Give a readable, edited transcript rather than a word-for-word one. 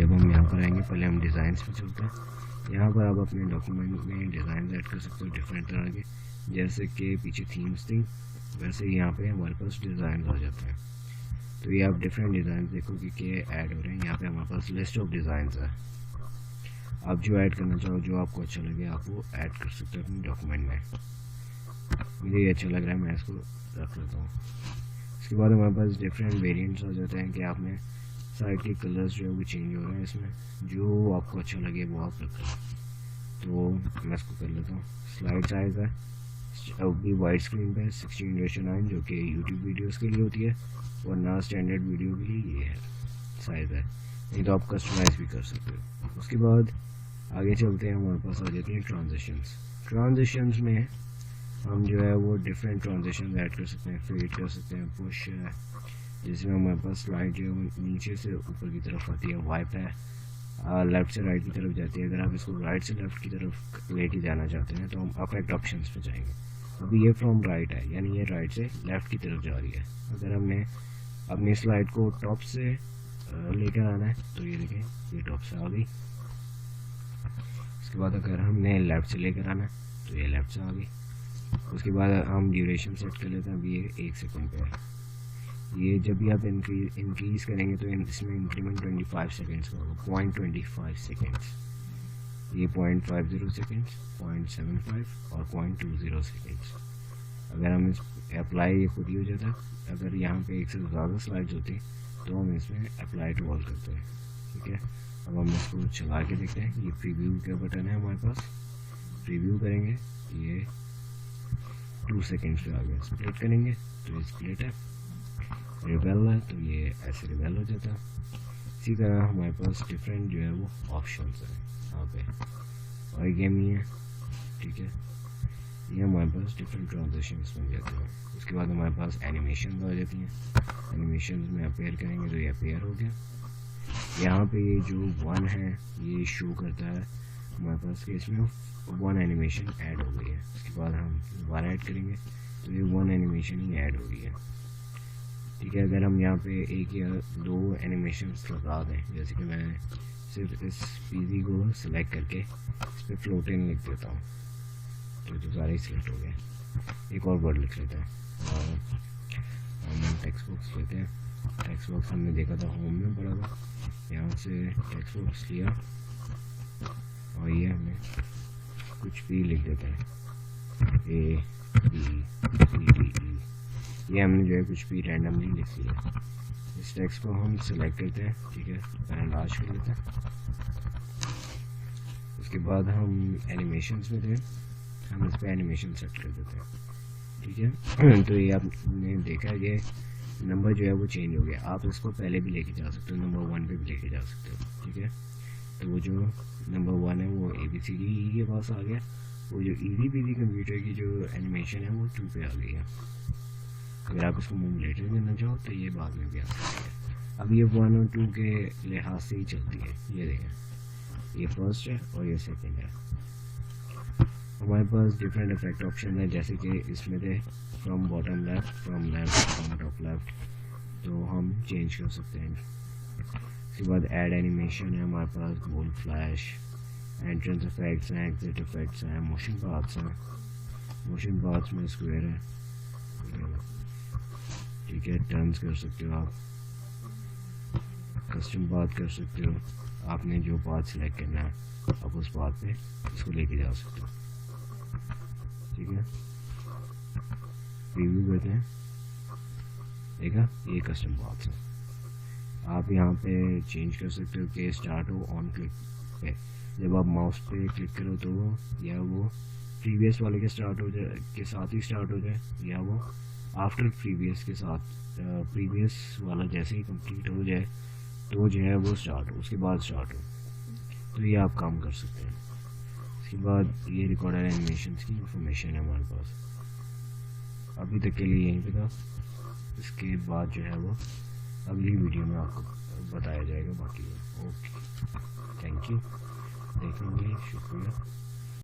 जब हम यहाँ पर आएंगे पहले हम डिज़ाइंस पे चलते हैं। यहाँ पर आप अपने डॉक्यूमेंट में डिज़ाइन ऐड कर सकते हो डिफरेंट तरह के, जैसे कि पीछे थीम्स थी वैसे ही यहाँ पे हमारे पास डिज़ाइन आ जाते हैं। तो ये आप डिफरेंट डिज़ाइन देखोगे कि ऐड हो रहे हैं। यहाँ पे हमारे पास लिस्ट ऑफ डिज़ाइन है, आप जो ऐड करना चाहो, जो आपको अच्छा लगे आप वो ऐड कर सकते हो अपने डॉक्यूमेंट में। मुझे ये अच्छा लग रहा है, मैं इसको रख लेता हूँ। इसके बाद हमारे पास डिफरेंट वेरिएंट्स आ जाते हैं कि आपने साइड के कलर्स जो है वो चेंज हो रहे हैं, इसमें जो आपको अच्छा लगे वो आप रख लें। तो मैं इसको कर लेता हूँ। स्लाइड साइज है अभी वाइड स्क्रीन पे 16:9 जो कि यूट्यूब वीडियोस के लिए होती है, वरना स्टैंडर्ड वीडियो के लिए ये है साइज़ है, नहीं तो आप कस्टमाइज़ भी कर सकते हो। उसके बाद आगे चलते हैं, हमारे पास आ जाती हैं ट्रांजिशंस में हम जो है वो डिफरेंट ट्रांजिशन ऐड कर सकते हैं, फेड कर सकते हैं, पुश है, जिसमें हमारे पास स्लाइड जो है नीचे से ऊपर की तरफ आती है, वाइप है लेफ़्ट से राइट की तरफ जाती है। अगर आप इसको राइट से लेफ़्ट की तरफ लेके जाना चाहते हैं तो हम अफेक्ट ऑप्शंस पे जाएंगे। अभी ये फ्रॉम राइट है, यानी ये राइट से लेफ़्ट की तरफ जा रही है। अगर हमने अपनी स्लाइड को टॉप से लेकर आना है तो ये देखें ये टॉप से आ गई। उसके बाद अगर हमने लेफ़्ट से लेकर आना है तो ये लेफ़्ट से आ गई। उसके बाद हम ड्यूरेशन सेट कर लेते हैं, अभी ये 1 सेकंड पे है। ये जब भी आप इंक्रीज़ करेंगे तो इसमें इंक्रीमेंट 25 सेकेंड्स का होगा, 0.25 सेकेंड्स। ये 0.50 सेकेंड्स, 0.75 और 0.20 सेकेंड्स। अगर हम इस अप्लाई ये खुद ही हो जाता है। अगर यहाँ पे एक से ज़्यादा स्लाइड्स होती तो हम इसमें अप्लाई टू ऑल करते हैं। ठीक है, अब हम इसको चला के देखते हैं। ये प्रीव्यू का बटन है हमारे पास, प्रीव्यू करेंगे ये 2 सेकेंड्स पे आ गया। स्प्लिट करेंगे तो ये स्प्लिट है, रिवेल है तो ये ऐसे रिवेल हो जाता है। इसी तरह हमारे पास डिफरेंट जो है वो ऑप्शंस हैं यहाँ पे, और गेम ही है। ठीक है, ये हमारे पास डिफरेंट ट्रांजिशंस बन जाते हैं। उसके बाद हमारे पास एनिमेशन आ जाती हैं। एनिमेशन में अपेयर करेंगे तो ये अपेयर हो गया। यहाँ पे ये जो 1 है ये शो करता है हमारे पास कि इसमें 1 एनिमेशन ऐड हो गई है। उसके बाद हम दोबारा ऐड करेंगे तो ये 1 एनिमेशन ही ऐड हो गई है। ठीक है, अगर हम यहाँ पे 1 या 2 एनिमेशन लगा दें, जैसे कि मैं सिर्फ इस पीजी को सिलेक्ट करके इस पर फ्लोटिंग लिख देता हूँ तो जो सारे सिलेक्ट हो गए। एक और वर्ड लिख लेते हैं और हम टेक्स्ट बॉक्स लेते हैं। टेक्स्ट बॉक्स हमने देखा था होम में पड़ा था, यहाँ से टेक्स्ट बॉक्स लिया और ये हमें कुछ भी लिख देते हैं, ABCDE। ये हमने जो है कुछ भी रैंडमली लिख लिया। इस टेक्स्ट को हम सिलेक्ट करते हैं। ठीक है, पैराग्राफ कर लेते हैं। उसके बाद हम एनिमेशंस में थे, हम इस पर एनिमेशन सेट कर देते हैं। ठीक है, तो ये आपने देखा ये नंबर जो है वो चेंज हो गया। आप इसको पहले भी लेके जा सकते हो, नंबर 1 पे भी लेके जा सकते हो। ठीक है, तो वो जो नंबर 1 है वो ABCDE के पास आ गया। वो जो EDPD कंप्यूटर की जो एनिमेशन है वो 2 पे आ गई है। अगर आप इसको मूव लेटर करना चाहो तो ये बाद में भी आ सकती है। अब ये 1 और 2 के लिहाज से ही चलती है। ये देखें, ये फर्स्ट है और ये सेकंड है। हमारे पास डिफरेंट इफेक्ट ऑप्शन है, जैसे कि इसमें थे from bottom left, from left, from top left, तो हम चेंज कर सकते हैं। उसके बाद ऐड एनिमेशन है हमारे पास, गोल फ्लैश, एंट्रेंस इफेक्ट्स हैं, एग्जिट इफेक्ट्स हैं, मोशन पाथ्स हैं। मोशन पाथ्स में स्क्वायर है। ठीक है, टर्न्स कर सकते हो आप, कस्टम पाथ कर सकते हो। आपने जो पाथ सिलेक्ट करना है आप उस पाथ पे इसको लेके जा सकते हो। ठीक है, रिव्यू करते हैं। देखा, ये कस्टम पाथ है। आप यहाँ पे चेंज कर सकते हो कि स्टार्ट हो ऑन क्लिक पे। जब आप माउस पे क्लिक करो तो या वो प्रीवियस वाले के स्टार्ट हो जाए के साथ ही स्टार्ट हो जाए, या वो आफ्टर प्रीवियस के साथ, प्रीवियस वाला जैसे ही कंप्लीट हो जाए तो जो है वो स्टार्ट हो, उसके बाद स्टार्ट हो। तो ये आप काम कर सकते हैं। उसके बाद ये रिकॉर्डर एनिमेशन की इंफॉर्मेशन है हमारे पास। अभी तक के लिए यहीं पे था, इसके बाद जो है वो अगली वीडियो में आपको बताया जाएगा बाकी। ओके, थैंक यू, देखेंगे, शुक्रिया।